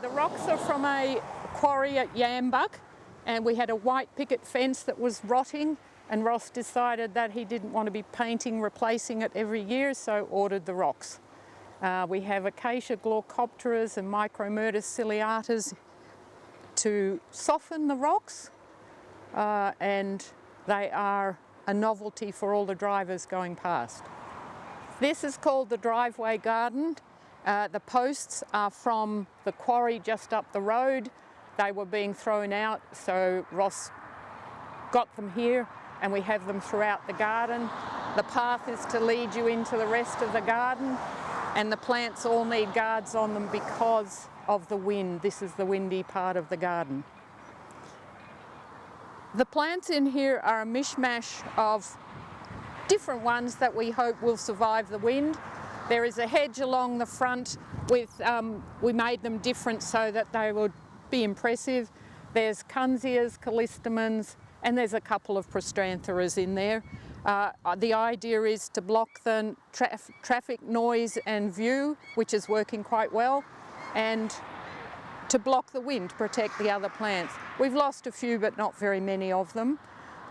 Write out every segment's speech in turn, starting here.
The rocks are from a quarry at Yambuck, and we had a white picket fence that was rotting, and Ross decided that he didn't want to be painting, replacing it every year, so ordered the rocks. We have acacia glaucopteras and micromyrtus ciliatas to soften the rocks, and they are a novelty for all the drivers going past. This is called the driveway garden. The posts are from the quarry just up the road. They were being thrown out, so Ross got them here, and we have them throughout the garden. The path is to lead you into the rest of the garden, and the plants all need guards on them because of the wind. This is the windy part of the garden. The plants in here are a mishmash of different ones that we hope will survive the wind. There is a hedge along the front with, we made them different so that they would be impressive. There's Kunzias, callistemons, and there's a couple of prostrantheras in there. The idea is to block the traffic noise and view, which is working quite well, and to block the wind, protect the other plants. We've lost a few, but not very many of them.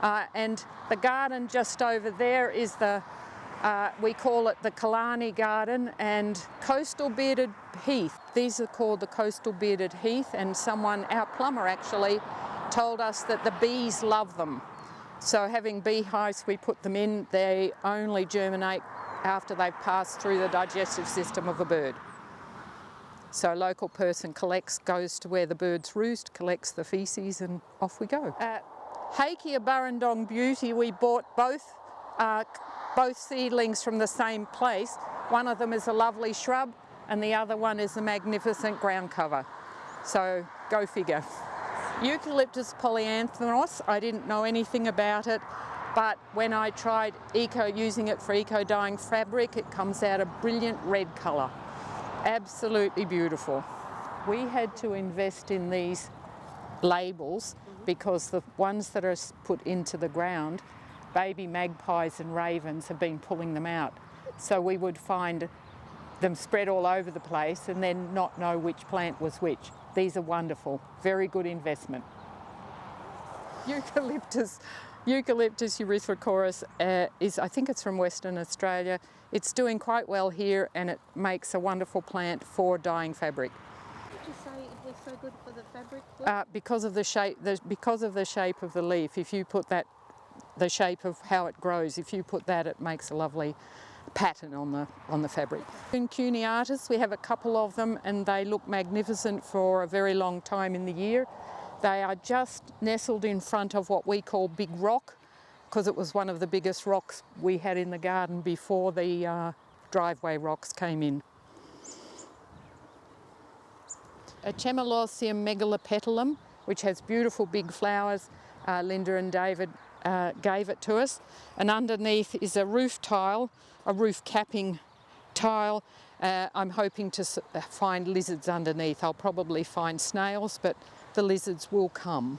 And the garden just over there is we call it the Killarney Garden, and coastal bearded heath. These are called the coastal bearded heath, and our plumber actually told us that the bees love them. So having beehives, we put them in. They only germinate after they've passed through the digestive system of a bird. So a local person goes to where the birds roost, collects the feces, and off we go. Hakea Burrendong Beauty, we bought both seedlings from the same place. One of them is a lovely shrub, and the other one is a magnificent ground cover. So go figure. Eucalyptus polyanthrous, I didn't know anything about it, but when I tried using it for eco-dyeing fabric, it comes out a brilliant red colour. Absolutely beautiful. We had to invest in these labels because the ones that are put into the ground, baby magpies and ravens have been pulling them out. So we would find them spread all over the place and then not know which plant was which. These are wonderful, very good investment. Eucalyptus erythrocorys I think it's from Western Australia. It's doing quite well here, and it makes a wonderful plant for dyeing fabric. Did you say it was so good for the fabric? Because of the shape of the leaf. If you put the shape of how it grows, if you put that, it makes a lovely pattern on the fabric. Cuneatus, we have a couple of them, and they look magnificent for a very long time in the year. They are just nestled in front of what we call Big Rock, because it was one of the biggest rocks we had in the garden before the driveway rocks came in. A Chemilosium megalopetalum, which has beautiful big flowers. Linda and David gave it to us, and underneath is a roof tile, a roof capping tile. I'm hoping to find lizards underneath. I'll probably find snails, but the lizards will come.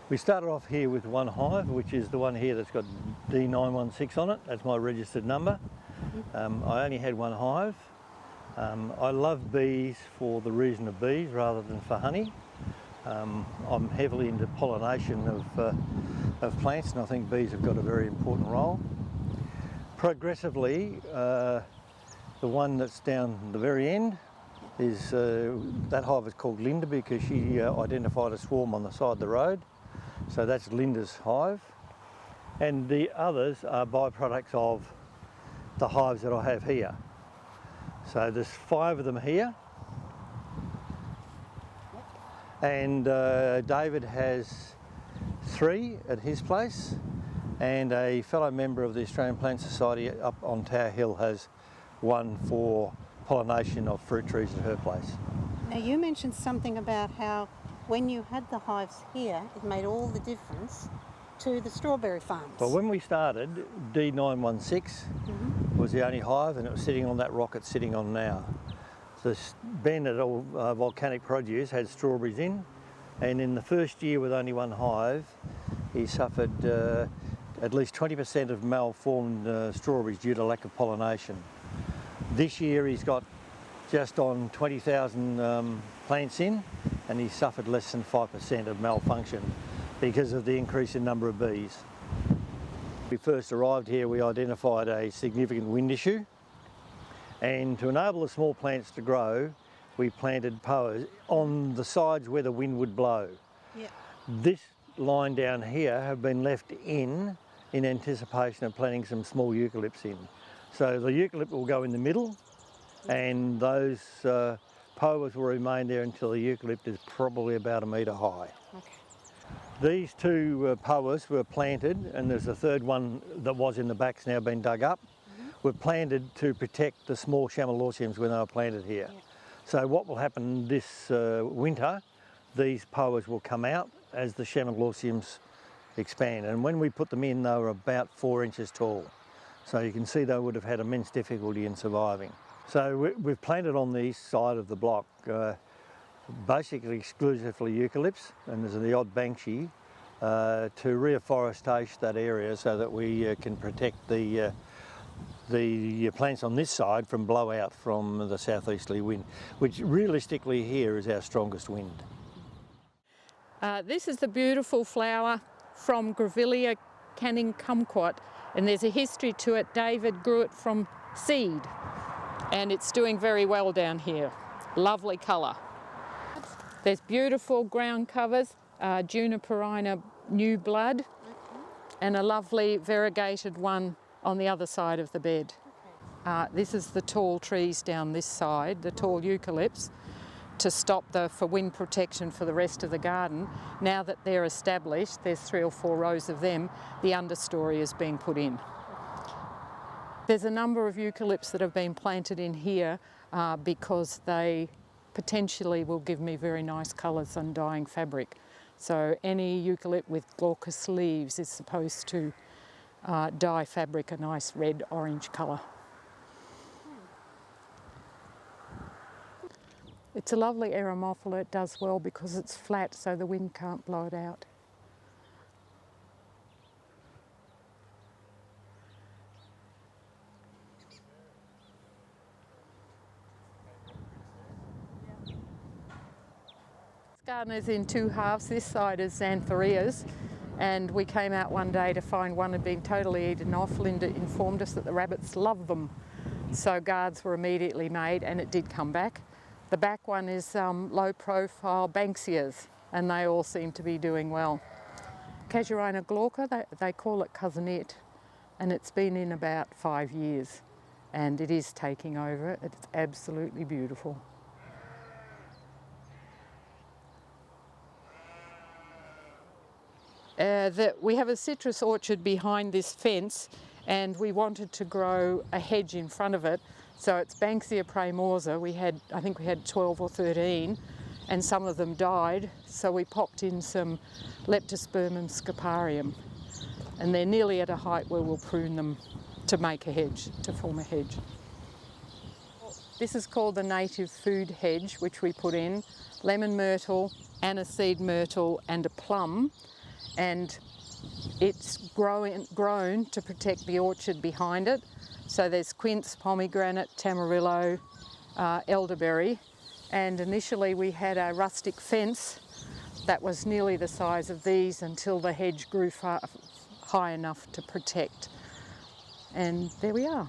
We started off here with one hive, which is the one here that's got D916 on it. That's my registered number. I only had one hive. I love bees for the reason of bees rather than for honey. I'm heavily into pollination of plants, and I think bees have got a very important role. Progressively, the one that's down the very end is, that hive is called Linda because she identified a swarm on the side of the road. So that's Linda's hive. And the others are byproducts of the hives that I have here. So there's 5 of them here. And David has 3 at his place, and a fellow member of the Australian Plant Society up on Tower Hill has 1 for pollination of fruit trees at her place. Now you mentioned something about how when you had the hives here, it made all the difference to the strawberry farms. Well, when we started, D916 was the only hive, and it was sitting on that rock it's sitting on now. This banded volcanic produce had strawberries in, and in the first year with only one hive, he suffered at least 20% of malformed strawberries due to lack of pollination. This year he's got just on 20,000 plants in, and he suffered less than 5% of malfunction because of the increase in number of bees. When we first arrived here, we identified a significant wind issue, and to enable the small plants to grow, we planted poas on the sides where the wind would blow. Yeah. This line down here have been left in anticipation of planting some small eucalypts in. So the eucalypt will go in the middle, and those poas will remain there until the eucalypt is probably about 1 metre high. Okay. These two poas were planted, and there's a third one that was in the back's now been dug up. Were planted to protect the small chamalauciums when they were planted here. Yeah. So what will happen this winter, these poas will come out as the chamalauciums expand, and when we put them in, they were about 4 inches tall. So you can see they would have had immense difficulty in surviving. So we've planted on the east side of the block basically exclusively eucalypts, and there's the odd banksy to reforestate that area so that we can protect the plants on this side from blowout from the southeasterly wind, which realistically here is our strongest wind. This is the beautiful flower from Grevillea canning kumquat, and there's a history to it. David grew it from seed, and it's doing very well down here. Lovely colour. There's beautiful ground covers, Juniperina new blood, and a lovely variegated one on the other side of the bed. This is the tall trees down this side, the tall eucalypts, to stop for wind protection for the rest of the garden. Now that they're established, there's 3 or 4 rows of them, the understorey is being put in. There's a number of eucalypts that have been planted in here because they potentially will give me very nice colours on dyeing fabric. So any eucalypt with glaucous leaves is supposed to dye fabric a nice red-orange colour. It's a lovely aeromophila. It does well because it's flat, so the wind can't blow it out. This garden is in 2 halves. This side is xanthorrheas, and we came out one day to find one had been totally eaten off. Linda informed us that the rabbits love them, so guards were immediately made, and it did come back. The back one is low-profile banksias, and they all seem to be doing well. Casuarina glauca, they call it cousinette, and it's been in about 5 years, and it is taking over. It's absolutely beautiful. We have a citrus orchard behind this fence, and we wanted to grow a hedge in front of it. So it's Banksia praemorsa. I think we had 12 or 13, and some of them died. So we popped in some Leptospermum scoparium, and they're nearly at a height where we'll prune them to make a hedge, to form a hedge. This is called the native food hedge, which we put in lemon myrtle, aniseed myrtle, and a plum, and it's grown to protect the orchard behind it. So there's quince, pomegranate, tamarillo, elderberry, and initially we had a rustic fence that was nearly the size of these until the hedge grew high enough to protect. And there we are.